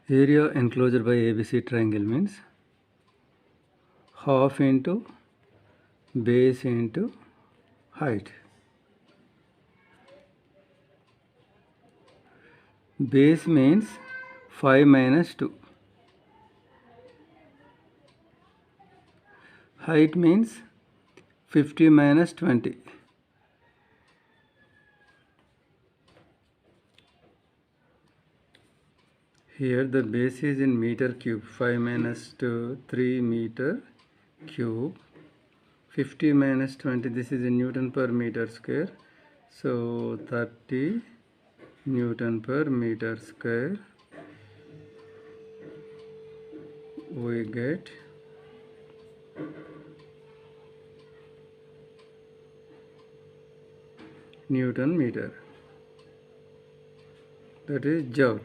Area enclosed by ABC triangle means half into base into height. Base means 5 minus 2. Height means 50 minus 20. Here the base is in meter cube. 5 minus 2, 3 meter cube. 50 minus 20, this is in Newton per meter square. So 30 Newton per meter square. We get Newton meter. That is joule.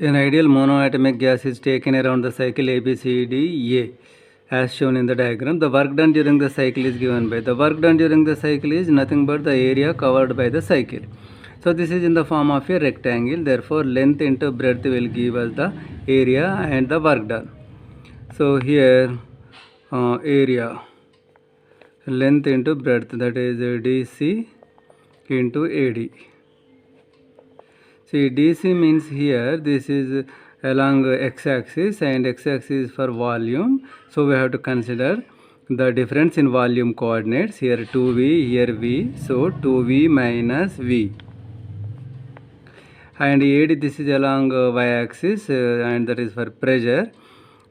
An ideal monoatomic gas is taken around the cycle ABCDA as shown in the diagram. The work done during the cycle is given by. The work done during the cycle is nothing but the area covered by the cycle. So this is in the form of a rectangle. Therefore, length into breadth will give us the area and the work done. So here area, length into breadth, that is DC into AD. See, DC means here this is along x-axis and x-axis for volume. So we have to consider the difference in volume coordinates. Here 2V, here V. So 2V minus V. And AD, this is along y-axis and that is for pressure.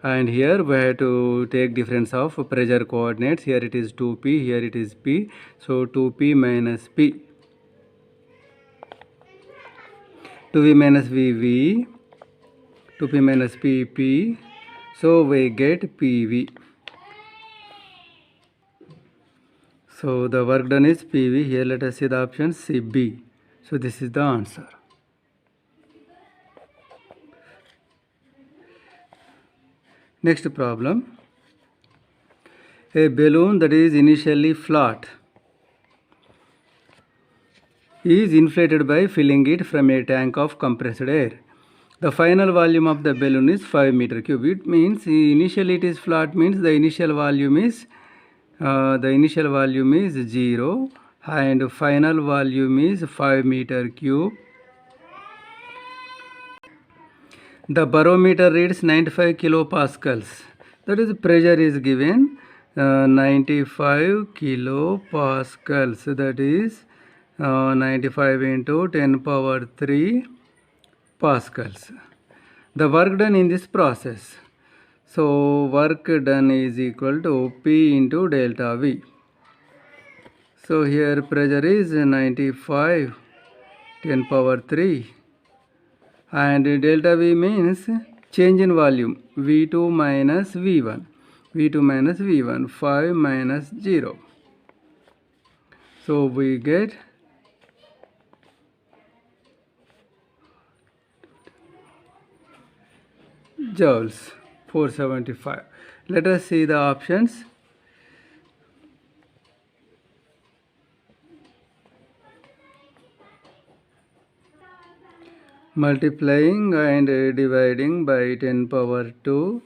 And here we have to take difference of pressure coordinates. Here it is 2P, here it is P. So 2P minus P. 2V minus VV, 2P minus PP, so we get PV. So the work done is PV. Here let us see the option CB. So this is the answer. Next problem. A balloon that is initially flat is inflated by filling it from a tank of compressed air. The final volume of the balloon is 5 meter cube. It means initially it is flat, means the initial volume is 0 and final volume is 5 meter cube. The barometer reads 95 kilopascals. That is, pressure is given 95 kilopascals. That is 95 into 10 power 3 pascals. The work done in this process. So work done is equal to P into delta V. So here pressure is 95 10 power 3 and delta V means change in volume, V2 minus V1. V2 minus V1, 5 minus 0. So we get joules, 475. Let us see the options. Multiplying and dividing by 10 power 2,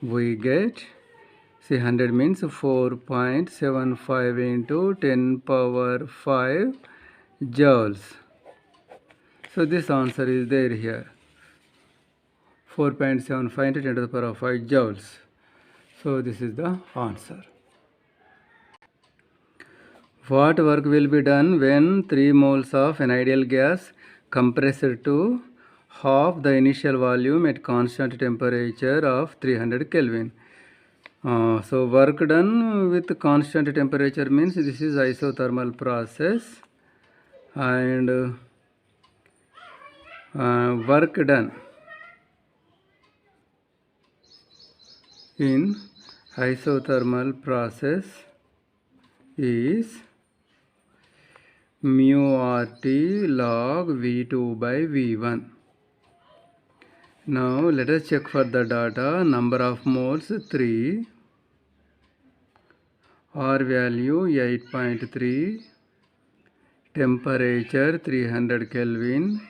we get, see, 100 means 4.75 into 10 power 5 joules. So this answer is there here. 4.75 into 10 to the power 5 joules. So this is the answer. What work will be done when 3 moles of an ideal gas compressed to half the initial volume at constant temperature of 300 Kelvin? So work done with constant temperature means this is isothermal process, and work done in isothermal process is mu RT log V2 by V1. Now let us check for the data. Number of moles 3, R value 8.3, temperature 300 Kelvin.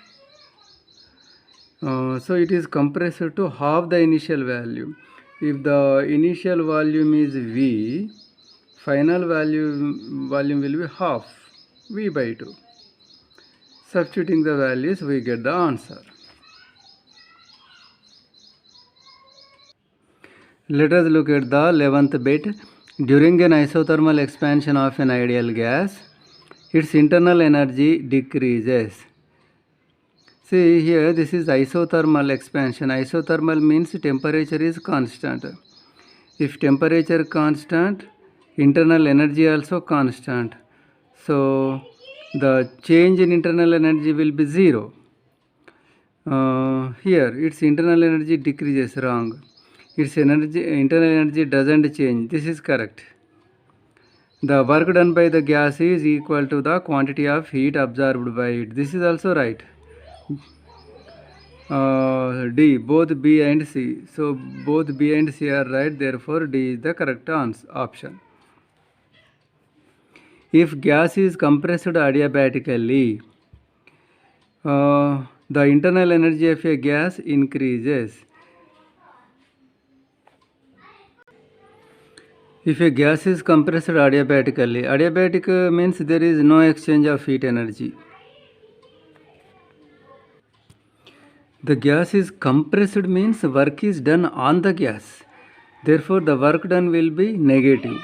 So it is compressed to half the initial value. If the initial volume is V, final volume will be half V by 2. Substituting the values, we get the answer. Let us look at the 11th bit. During an isothermal expansion of an ideal gas, its internal energy decreases. See here, this is isothermal expansion. Isothermal means temperature is constant. If temperature constant, internal energy also constant. So the change in internal energy will be 0. Here its internal energy decreases, wrong. Its internal energy doesn't change. This is correct. The work done by the gas is equal to the quantity of heat absorbed by it. This is also right. D, both B and C. So both B and C are right. Therefore, D is the correct option. If gas is compressed adiabatically, the internal energy of a gas increases. If a gas is compressed adiabatically, adiabatic means there is no exchange of heat energy. The gas is compressed means work is done on the gas. Therefore, the work done will be negative.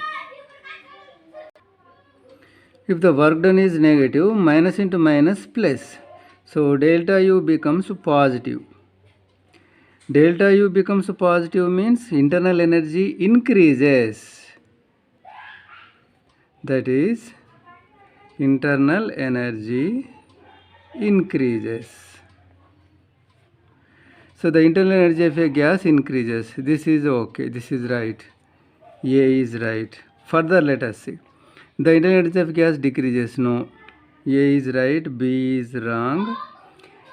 If the work done is negative, minus into minus plus. So, delta U becomes positive. Delta U becomes positive means internal energy increases. That is, internal energy increases. So the internal energy of a gas increases. This is okay. This is right. A is right. Further, let us see. The internal energy of gas decreases. No. A is right. B is wrong.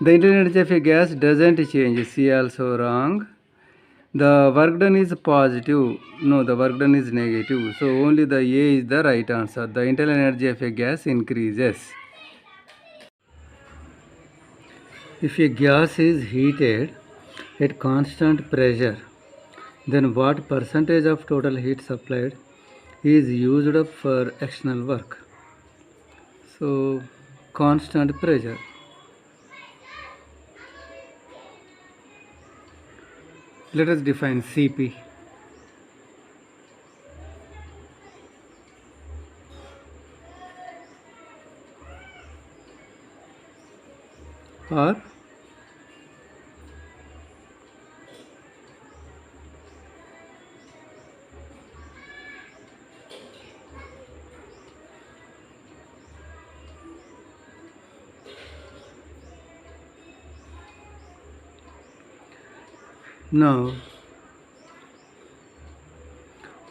The internal energy of a gas doesn't change. C also wrong. The work done is positive. No, the work done is negative. So only the A is the right answer. The internal energy of a gas increases. If a gas is heated at constant pressure, then what percentage of total heat supplied is used up for external work? So, constant pressure. Let us define Cp. Or now,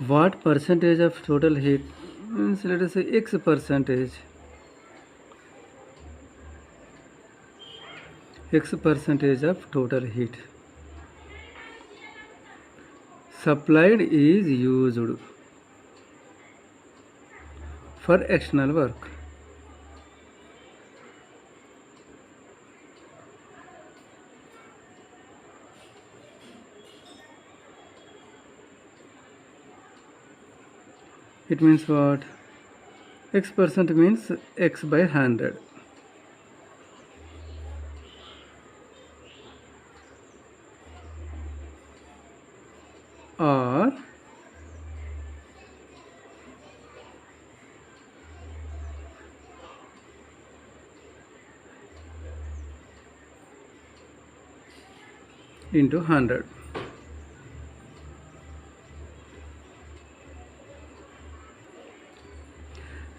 what percentage of total heat means, let us say X percentage. X percentage of total heat supplied is used for external work. It means what? X percent means X by 100. Or into 100.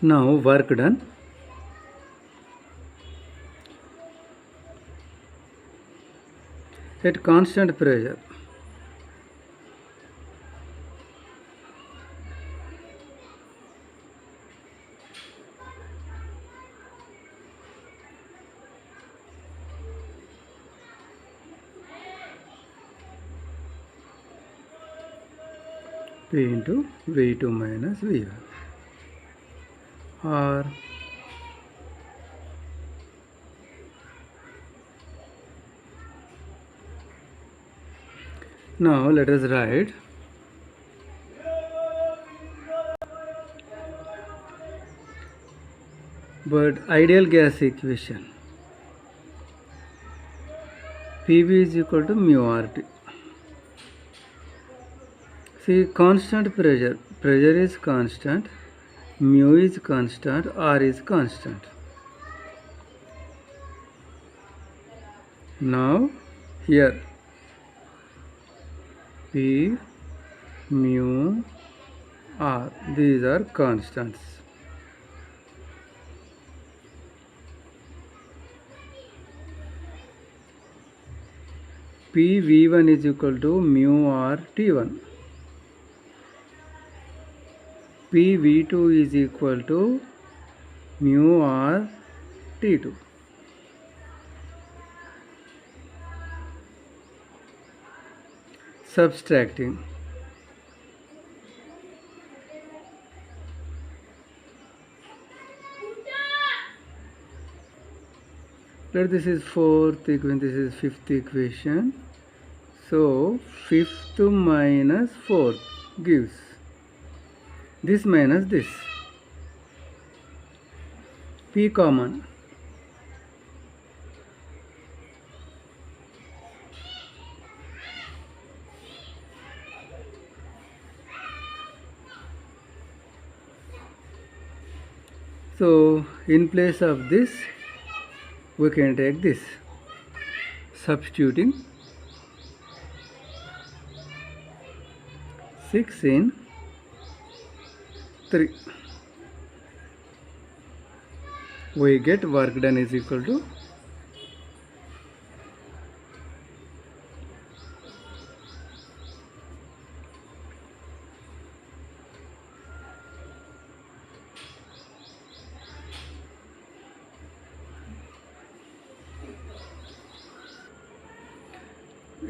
Now work done. At constant pressure. P into V2 minus V1. or now let us write but ideal gas equation. PV is equal to mu RT. See, constant pressure. Pressure is constant, mu is constant, R is constant. Now here P, mu, R, these are constants. P V1 is equal to mu R T1. P V2 is equal to mu R T2. Subtracting. Let this is fourth equation, this is fifth equation. So fifth minus fourth gives this minus this. P common. So in place of this we can take this, substituting 6 in 3. We get work done is equal to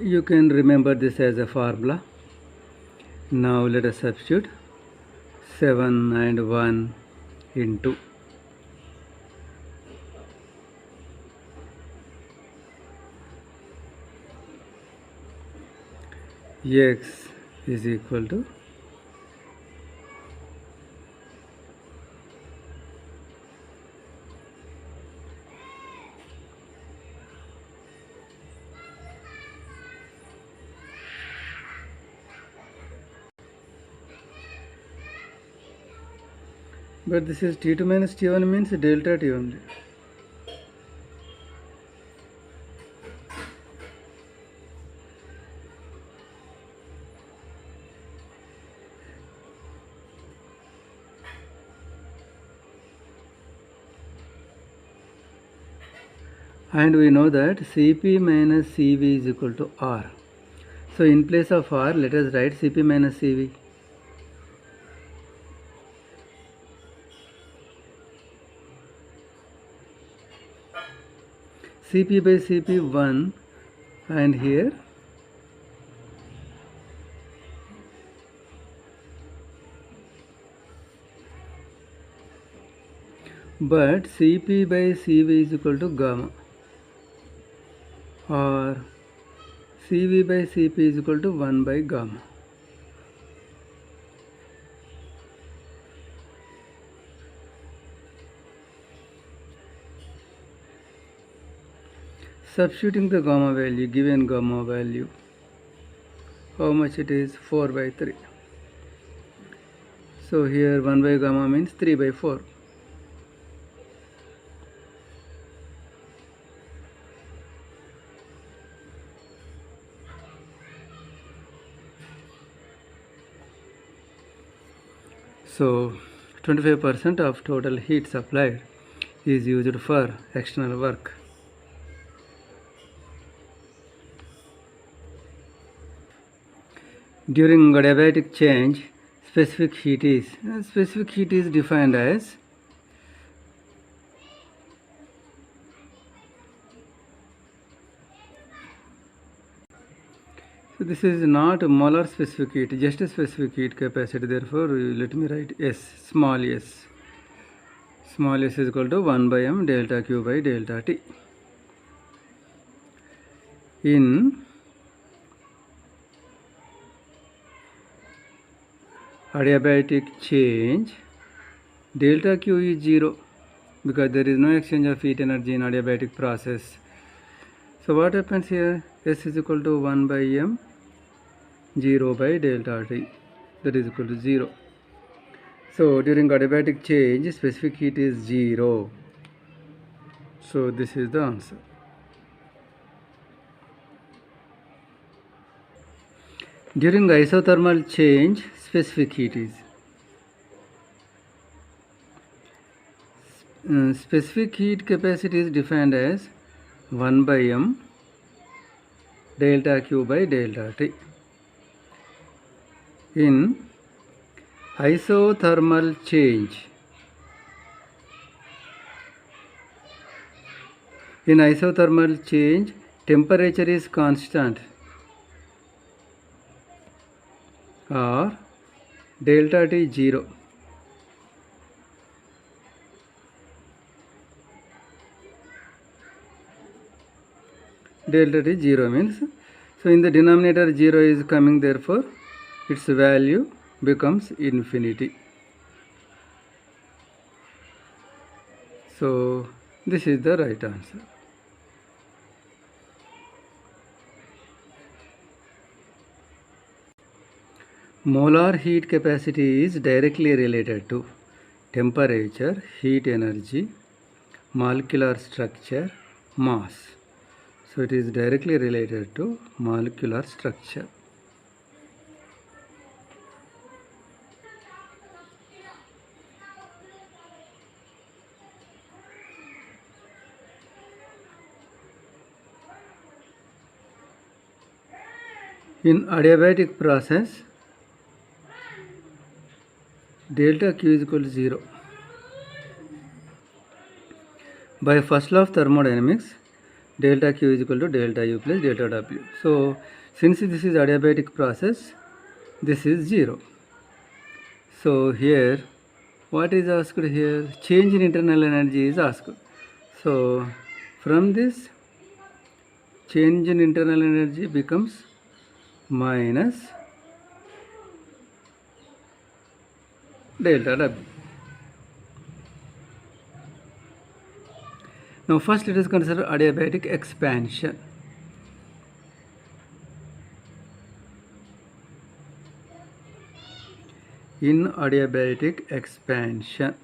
you can remember this as a formula. Now let us substitute 7 and 1 into x is equal to but this is T2 minus T1 means delta T only. And we know that Cp minus Cv is equal to R. So in place of R, let us write Cp minus Cv. Cp by Cp 1 and here but Cp by Cv is equal to gamma or Cv by Cp is equal to 1 by gamma. Substituting the gamma value, given gamma value, how much it is? 4 by 3. So here 1 by gamma means 3 by 4. So 25% of total heat supplied is used for external work. During adiabatic change, specific heat is defined as so this is not molar specific heat, just a specific heat capacity. Therefore, let me write S, small s. Small s is equal to 1 by m delta q by delta t. In adiabatic change, delta q is 0 because there is no exchange of heat energy in adiabatic process. So what happens here? S is equal to 1 by m 0 by delta T, that is equal to 0. So during adiabatic change, specific heat is 0. So this is the answer. During isothermal change, specific heat is specific heat capacity is defined as 1 by m delta Q by delta T. In isothermal change, temperature is constant or delta T 0. Delta T 0 means, so in the denominator 0 is coming, therefore its value becomes infinity. So this is the right answer. Molar heat capacity is directly related to temperature, heat energy, molecular structure, mass. So it is directly related to molecular structure. In adiabatic process, delta Q is equal to 0. By first law of thermodynamics, delta Q is equal to delta U plus delta W. So since this is adiabatic process, this is 0. So here, what is asked here? Change in internal energy is asked. So from this, change in internal energy becomes minus delta W. Now first let us consider adiabatic expansion. In adiabatic expansion,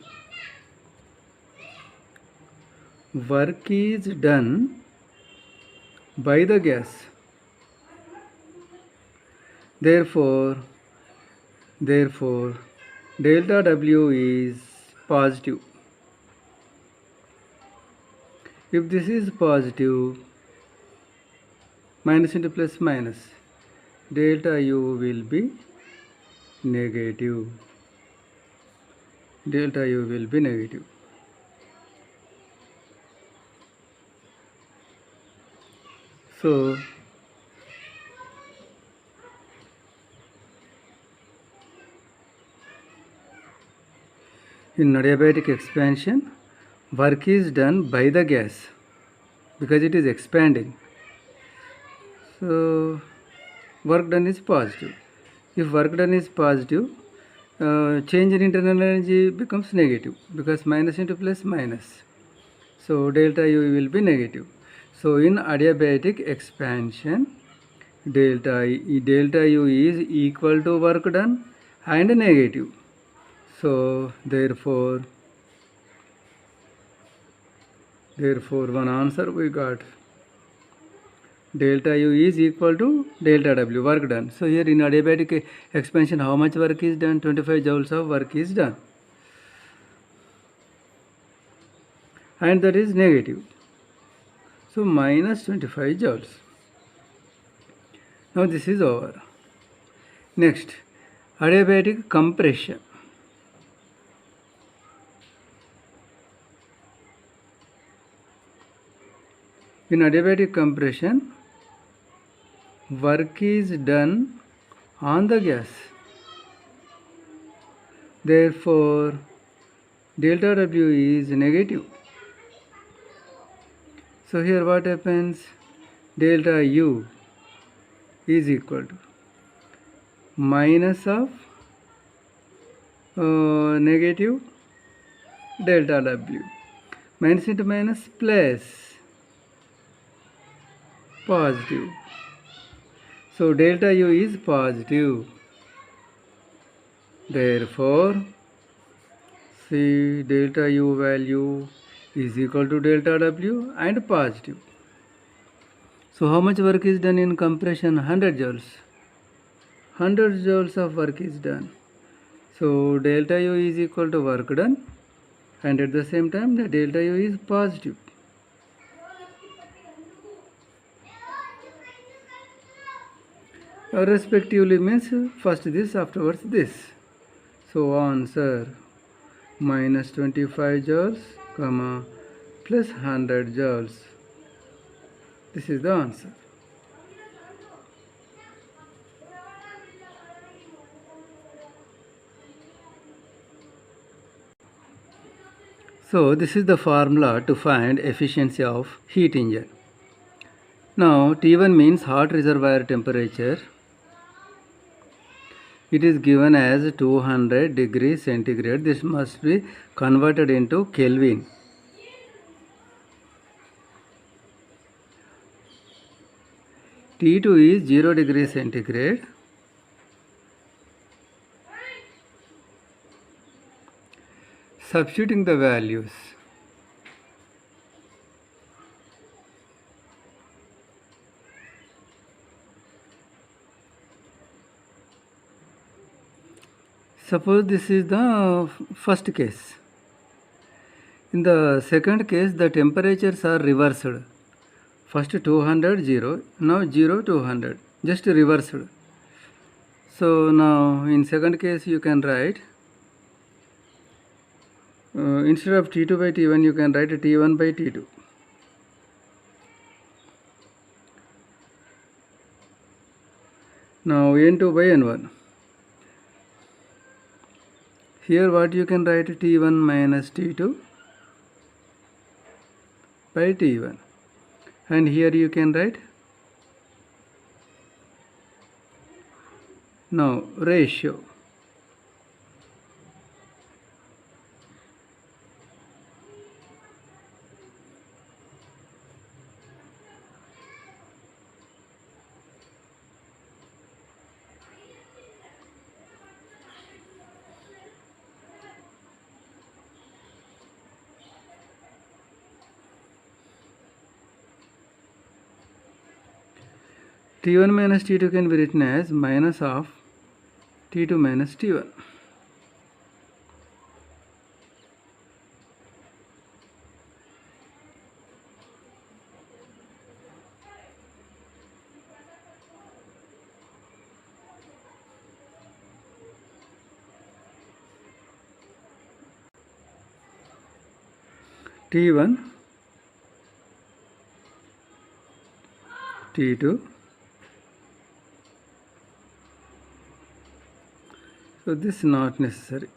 work is done by the gas. Therefore delta W is positive. If this is positive, minus into plus minus, delta U will be negative. Delta U will be negative. So in adiabatic expansion, work is done by the gas because it is expanding. So work done is positive. If work done is positive, change in internal energy becomes negative because minus into plus minus. So delta U will be negative. So in adiabatic expansion, delta U is equal to work done and negative. So therefore one answer we got. Delta U is equal to delta W, work done. So here in adiabatic expansion, how much work is done? 25 joules of work is done. And that is negative. So minus 25 joules. Now this is over. Next, adiabatic compression. In adiabatic compression, work is done on the gas. Therefore, delta W is negative. So here what happens? Delta U is equal to minus of negative delta W. Minus into minus plus positive. So delta U is positive. Therefore, see, delta U value is equal to delta W and positive. So how much work is done in compression? 100 joules. 100 joules of work is done. So delta U is equal to work done, and at the same time the delta U is positive. Respectively means first this, afterwards this. So answer minus 25 joules, comma, plus 100 joules. This is the answer. So this is the formula to find efficiency of heat engine. Now T1 means hot reservoir temperature. It is given as 200 degrees centigrade. This must be converted into Kelvin. T2 is 0 degrees centigrade. Substituting the values. Suppose this is the first case. In the second case, the temperatures are reversed. First 200, 0, now 0, 200, just reversed. So now in second case you can write, instead of T2 by T1 you can write T1 by T2. Now N2 by N1. Here what you can write T1 minus T2 by T1, and here you can write now ratio. T1 minus T2 can be written as minus of T2 minus T1. T1, T2. So this is not necessary.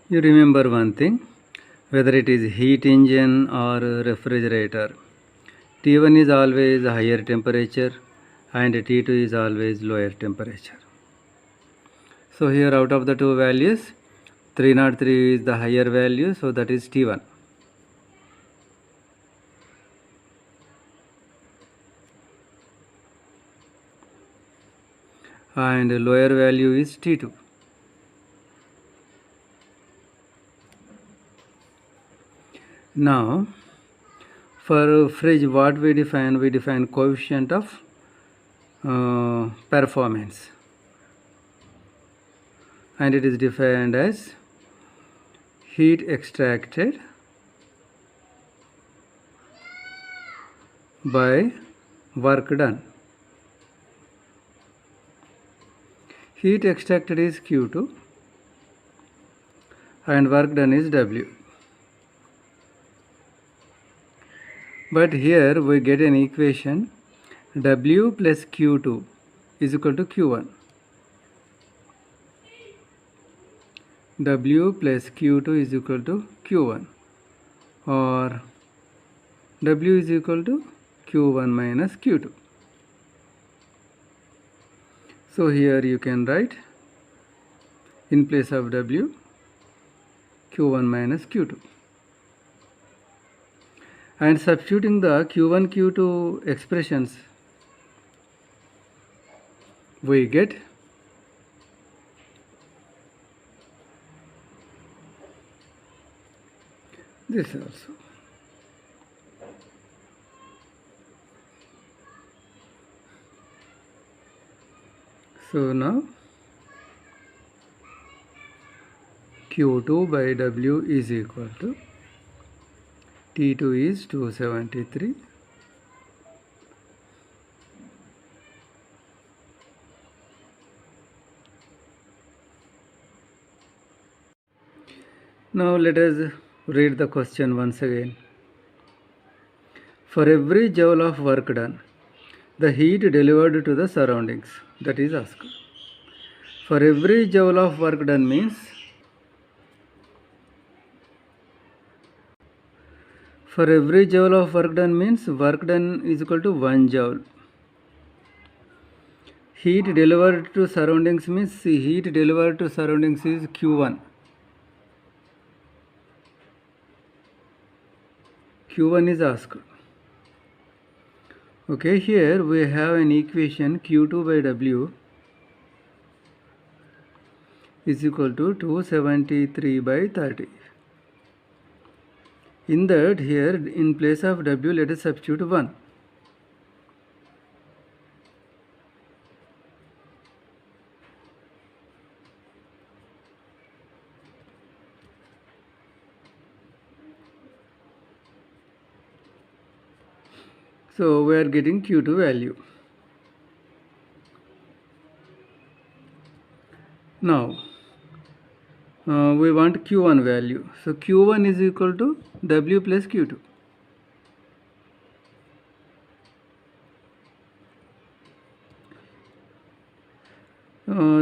You remember one thing, whether it is heat engine or refrigerator, T1 is always higher temperature and T2 is always lower temperature. So here out of the two values, 303 is the higher value, so that is T1. And lower value is T2. Now for fridge, what we define? We define coefficient of performance, and it is defined as heat extracted by work done. Heat extracted is Q2 and work done is W. But here we get an equation W plus Q2 is equal to Q1. W plus Q2 is equal to Q1, or W is equal to Q1 minus Q2. So here you can write in place of W Q1 minus Q2, and substituting the Q1 Q2 expressions we get this also. So now Q2 by W is equal to T2 is 273. Now let us read the question once again. For every joule of work done, the heat delivered to the surroundings, that is asked. For every joule of work done means, for every joule of work done means work done is equal to 1 joule. Heat delivered to surroundings means heat delivered to surroundings is Q1. Q1 is asked. Okay, here we have an equation Q2 by W is equal to 273 by 30. In that, here in place of W, let us substitute 1. So we are getting Q2 value. Now we want Q1 value. So Q1 is equal to W plus Q2.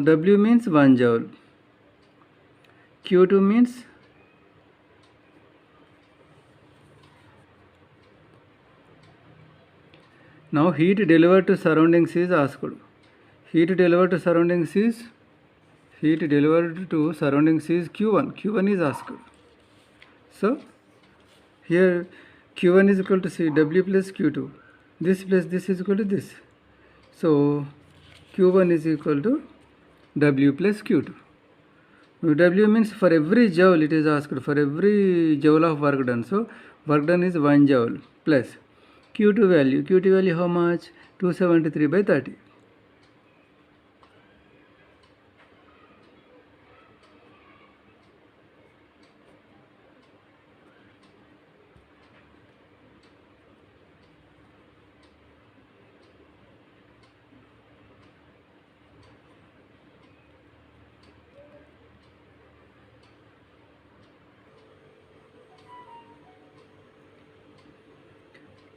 W means 1 joule. Q2 means now heat delivered to surroundings is asked. Heat delivered to surroundings is Q1. Q1 is asked. So here Q1 is equal to W plus Q2. This plus this is equal to this. So Q1 is equal to W plus Q2. W means for every joule it is asked, for every joule of work done. So work done is 1 joule plus Q2 value. Q2 value how much? 273 by 30.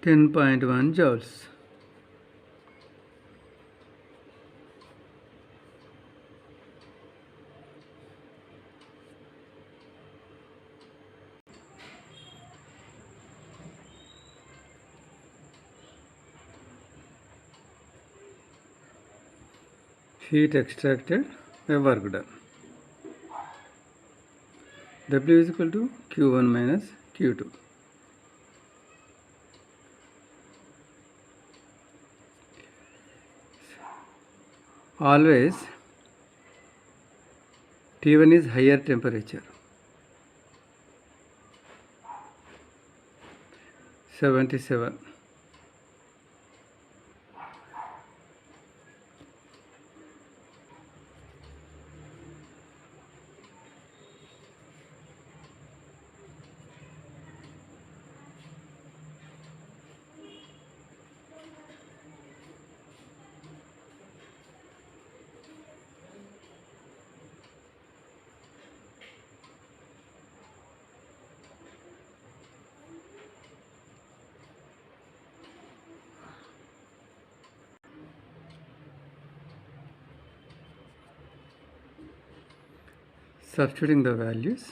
.1 joules. Heat extracted by work done. W is equal to Q1 minus Q2. Always T1 is higher temperature, 77. substituting the values.